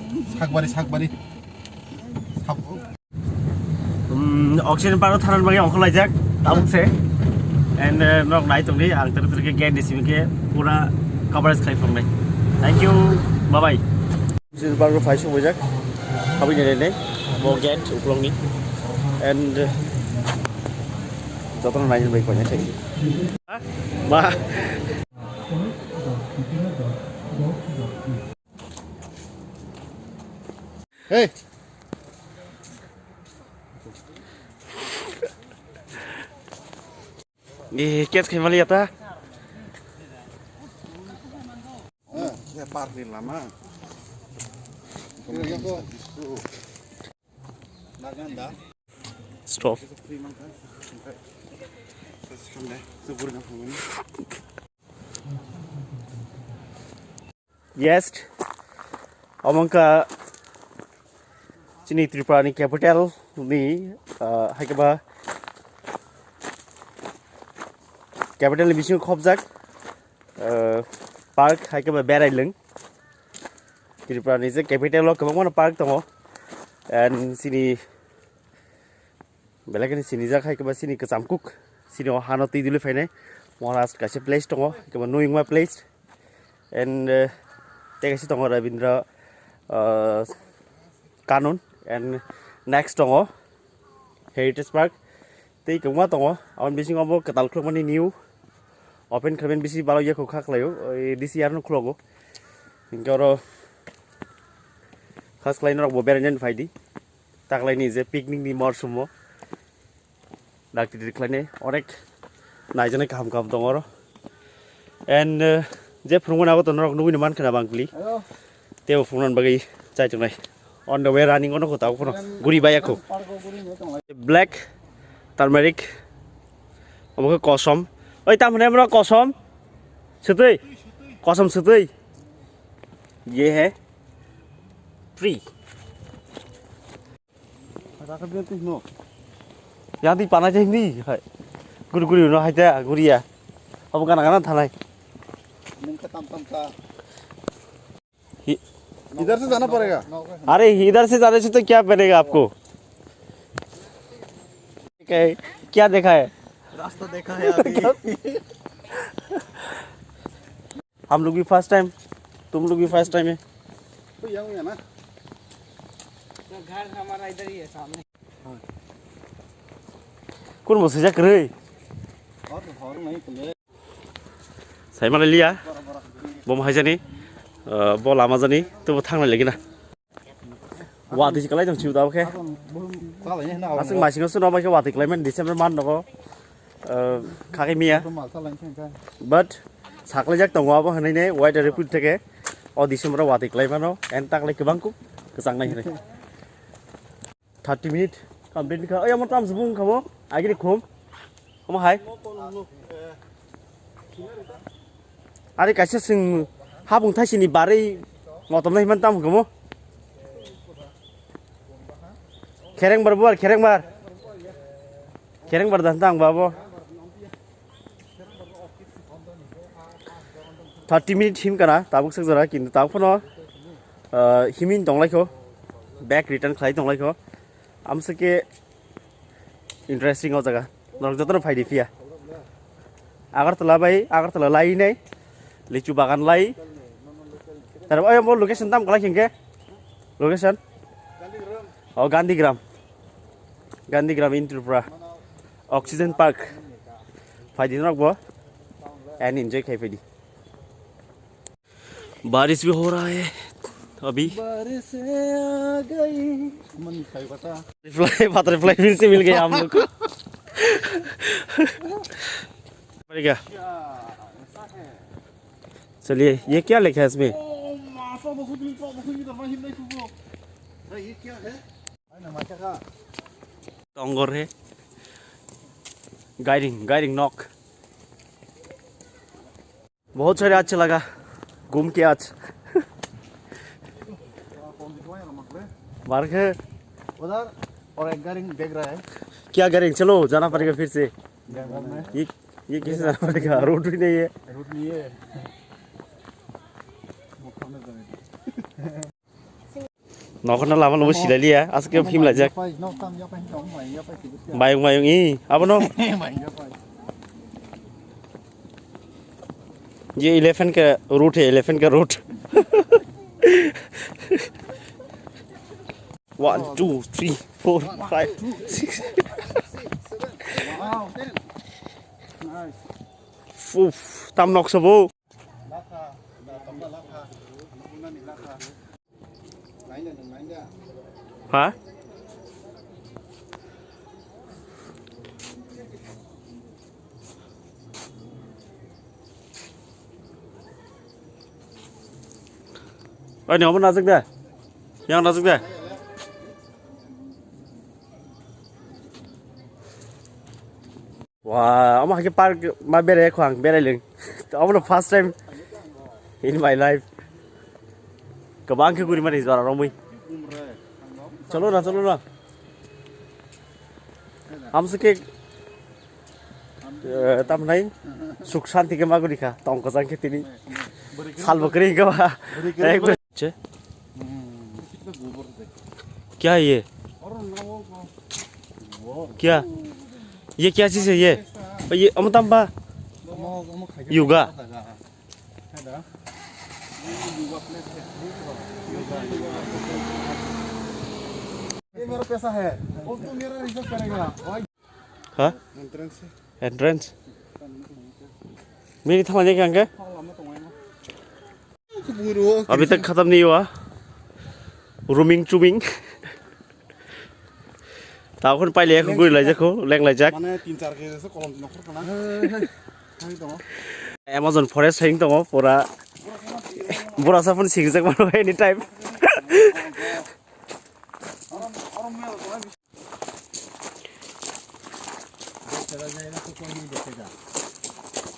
सागबारि oxygen पारो थानान बागे अंखल लाइजाक Tabuk से and नक नाइ तंगनि आं तर के गेट दिसिम के पूरा कवरेज खालामफ्रांनाय thank you bye bye oxygen पारो फाइसो बजाक हाबैनो लेने बो गेट उफ्लंनि एंड जतन नायनो बाय कोने थैंक यू मा Hey. Kes kayak mana ya ta? Ya parkir lama. Stop. Yes. Omong ka Sini Tripura ni capital ni hai ba capital ni bising khobjak park hai ba berailung Tripura ni je capital lo kabang park tongo and sini belakani sini jak hai ba sini kecamkuk sini hano ti dulu fainai moras kaise place tongo ba knowing my place and te kaise tongo Rabindra Kanon and next tongo Heritage Park tei kongma tongo on bising obo katal khlokmani new open khaben bisi balo ya khokha khlayo this year no khlogo ingoro khas khlaino rok bo beranjan faidi taklaini je picnic ni morsumo dakti diklaine onek naijane kaham kaham tongoro and je phungona go tonrok nubini man khana bangli teo phungnan bagai chai chungnai on the way running on ko taw kono guri baya ko black turmeric amko kosom oi tam hne mra kosom sutei kosom sutei ye hai free ada ka bete no yang di pana jeng ni hai guri guri no haita guria am kana kana thanai min ka tam ka इधर से जाना पड़ेगा अरे इधर से जाने से तो क्या बनेगा आपको क्या देखा है रास्ता देखा है अभी हम लोग भी फर्स्ट टाइम तुम लोग भी फर्स्ट टाइम है तो यही है ना घर हमारा इधर ही है सामने कौन मुझसे जा करे और नहीं तो ले सही माले लिया बम है जानी बल आमाजानी तो थांना लेगिना वाति कलाय जों चिउ दाबखे आसं मासिनो सुनो बाके वाति कलाय मन डिसेम्बर मान दगो खागे मिया बट साखले जाक दंगो आबो हनैने वाइड रिपोर्ट थेके अ डिसेम्बर वाति कलाय मानो एन ताकले गोबां कु गोजांनाय हनै 30 मिनिट कमप्लीट खा ओय मत ताम जुबुं खमो आगिरि खम खम हाय आरे कासे सिं habung thasi ni bari ngotom nai man tam gomo kereng bar kereng bar dan tang babo 30 minute him kana tabuk sakjara kintu ta phono himin donglai ko back return khlai donglai ko amsake interesting o jaga norok jotono faidi fia agartala lai nai licu bagan lai Tapi oh mau location tam kalau kengke location oh Gandhigram in Tripura Oxygen Park फायदे ना वो and enjoy खाई फायदी बारिश भी हो रहा है अभी बारिश आ गई मन खाई पता बटरफ्लाई फिर से मिल गया हम लोग को क्या चलिए ये क्या लिखा है इसमें ये क्या है टोंगर है गाइडिंग नॉक बहुत सारे अच्छा लगा घूम के आज मार्क है उधर और एक गाइडिंग देख रहा है क्या करेंगे चलो जाना पड़ेगा फिर से ये कैसे जाना पड़ेगा रोड भी नहीं है Nokona lama lu silali ya, aske film lajak. Nó tam ya pai nong mai ya pai sibut. Mayung i, apa no? Mai ya pai. ये 11 का रूट है 11 का root 1 2 3 4 5 6 Wow, 10. Nice. Uf, tam nok sabo Laka, na tamba laka. Ano una ni laka. Nain dia. ha Ôi nhỏ mà nào dừng đây Yang nào dừng đây Wow, ông cái park mà bên đây khoảng bên đây lưng ông là first time in my life Kebanyakan ke guri mana suara Romi चलो ना हमसे के तब नहीं सुख शांति के मांगो दिखा तो हमको संग के तीनी साल बकरी का एक बच्चे क्या है ये क्या ये क्या चीज़ है ये अमतंबा युगा ये मेरा पैसा है वो तो मेरा रिजर्व करेगा हाँ एंट्रेंस एंट्रेंस मेरी थमाने क्या अंके अभी तक खत्म नहीं हुआ रूमिंग चुमिंग ताकन पाइले एक गुरी लाइजाको लेंग लाइजाक माने 3-4 के से कलम नखर kana Amazon forest hang dong pura pura sa pun singjak mano anytime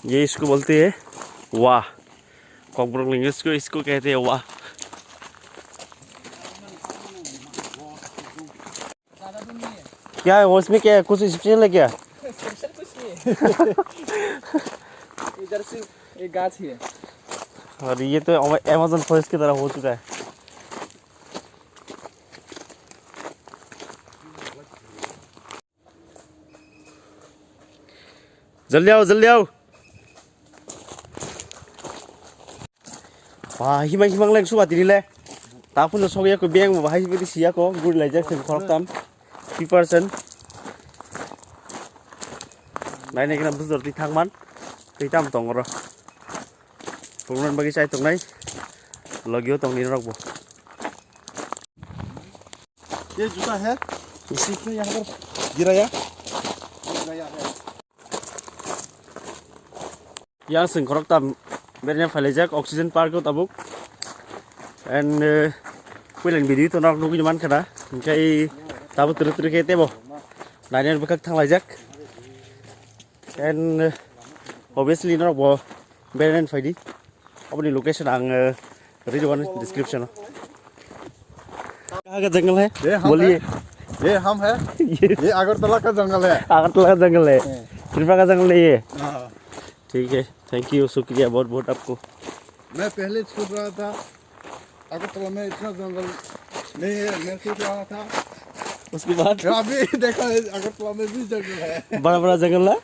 ये इसको बोलते हैं वाह कॉकब्रोक लैंग्वेज को इसको कहते हैं वाह क्या है वो इसमें क्या है कुछ स्पेशल है क्या स्पेशल कुछ नहीं है इधर सिर्फ एक गाछ ही है और ये तो Amazon फॉरेस्ट की तरह हो चुका है जल्दी आओ wah himang leng suwa dinile tapun no sogya ko beng bahai bidi sia ko guri laijak sen khortam 3% naine kena buzor ti thangman teitam tongro pungran bagi sai tongnai logio tongni rokbo ये जूता है इसी से यहाँ पर गिराया है yang sen khortam bernya falejak oxygen park ko tabuk and kuilan bidi to nok nugi man kada kai tabu tru ke tebo naine bekak thanglajak and obviously no bo beren faidi अपनी location आंग read one description कहाँ का जंगल है बोलिए ये हम है ये अगरतला का जंगल है अगरतला का जंगल है त्रिपुरा का जंगल नहीं है हाँ ठीक है थैंक यू शुक्रिया बहुत बहुत आपको मैं पहले सोच रहा था अगरतला में इतना जंगल नहीं है मैं सोच रहा था उसके बाद अभी देखा अगरतला में भी जंगल है बड़ा बड़ा जंगल है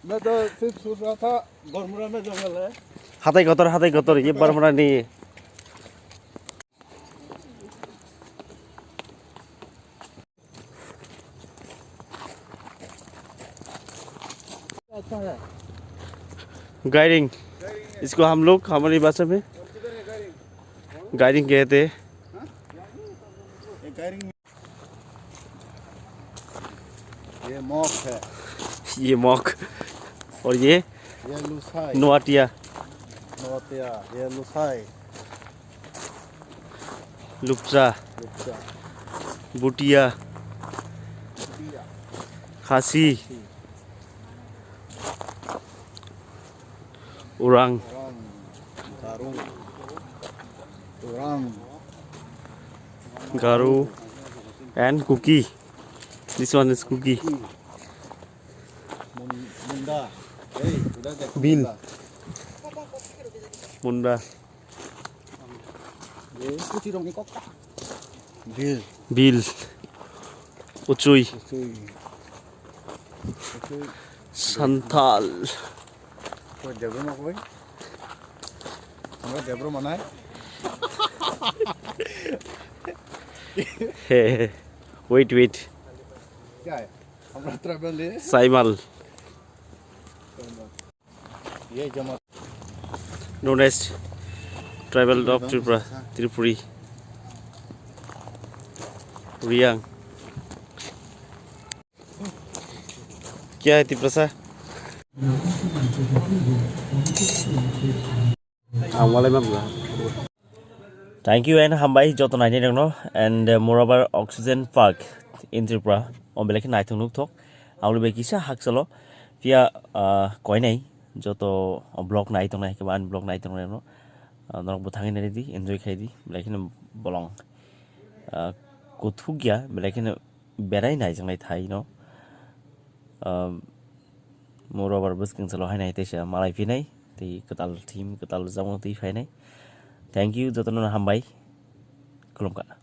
मैं तो सिर्फ सोच रहा था बरमुड़ा में जंगल है हाथी गतर ये बरमरा नहीं है अच्छा है गाइडिंग इसको हम लोग हमारी भाषा में गाइडिंग कहते हैं ये मॉक है ये मॉक और ये लुसाई नोआटिया नोतिया ये लुसाई लुप्चा लुप्चा बुटिया खासी उरांग गारू उरांग गारू and cookie this one is cookie मुंडा उधर देखो बिल मुंडा ये कुछ रंग का Bill. Bill. Ucuy. Ucuy. Santal. Kau Debro mak kau? Enggak Debro mana? Wait. क्या है हमारा ट्रैवल है Saimal. ये जमा Known as Tribal of Tripura. Tripuri. Riang. क्या है Tiprasa? Thank you and hambai joto naini dongno and moreover oxygen park in Tripura on belaki naitung nuk thok auli be kisa hak salo via koi nai joto block naitung nai keban block naitung nai no norok buthangi nai di enjoy khai di belaki bolong kuthuk ya belaki berai nai jang nai thai no moreover busking salo hai nai tesha malai fi nai ti ketal team ketal jamong ti phai nai thank you joto na hambai kulumka